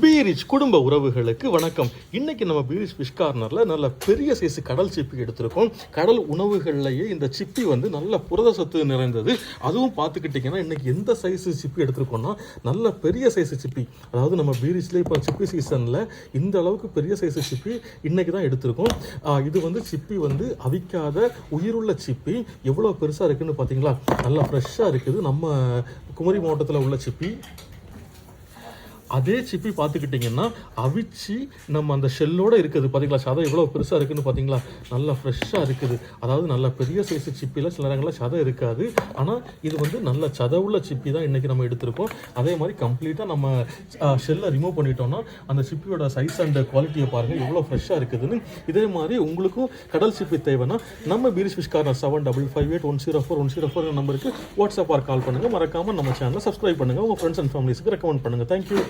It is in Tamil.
பீரிச் குடும்ப உறவுகளுக்கு வணக்கம். இன்னைக்கு நம்ம பீரிச் ஃபிஷ் கார்னர்ல நல்ல பெரிய சைஸ் கடல் சிப்பி எடுத்திருக்கோம். கடல் உணவுகள்லயே இந்த சிப்பி வந்து நல்ல புரத சத்து நிறைந்தது. அதுவும் பார்த்துக்கிட்டிங்கன்னா இன்னைக்கு எந்த சைஸ் சிப்பி எடுத்திருக்கோம்னா நல்ல பெரிய சைஸ் சிப்பி. அதாவது நம்ம பீரிச்ல இப்போ சிப்பி சீசன்ல இந்த அளவுக்கு பெரிய சைஸ் சிப்பி இன்னைக்கு தான் எடுத்திருக்கோம். இது வந்து சிப்பி வந்து அவிக்காத உயிருள்ள சிப்பி. எவ்வளோ பெருசாக இருக்குன்னு பார்த்தீங்களா? நல்லா ஃப்ரெஷ்ஷாக இருக்குது. நம்ம குமரி மாவட்டத்தில் உள்ள சிப்பி. அதே சிப்பி பார்த்துக்கிட்டிங்கன்னா அவிச்சு நம்ம அந்த ஷெல்லோடு இருக்குது பார்த்தீங்களா? சதை எவ்வளோ பெருசாக இருக்குதுன்னு பார்த்தீங்களா? நல்லா ஃப்ரெஷ்ஷாக இருக்குது. அதாவது நல்ல பெரிய சைஸு சிப்பியில் சில நேரங்களில் சதை இருக்காது. ஆனால் இது வந்து நல்ல சதவுள்ள சிப்பி தான் இன்றைக்கி நம்ம எடுத்திருக்கோம். அதே மாதிரி கம்ப்ளீட்டாக நம்ம ஷெல்லை ரிமூவ் பண்ணிட்டோம்னா அந்த சிப்பியோட சைஸ் அண்ட் குவாலிட்டியை பாருங்கள் எவ்வளோ ஃப்ரெஷ்ஷாக இருக்குதுன்னு. இதே மாதிரி உங்களுக்கும் கடல் சிப்பி தேவைன்னா நம்ம பீரிச் ஃபிஷ் கார்னர் 7558104104 நம்பருக்கு வாட்ஸ்அப் ஆர் கால் பண்ணுங்கள். மறக்காமல் நம்ம சேனலை சப்ஸ்கிரைப் பண்ணுங்கள். உங்கள் ஃப்ரெண்ட்ஸ் அண்ட் ஃபேமிலிஸ்க்கு ரெக்கமெண்ட் பண்ணுங்கள். தேங்க்யூ.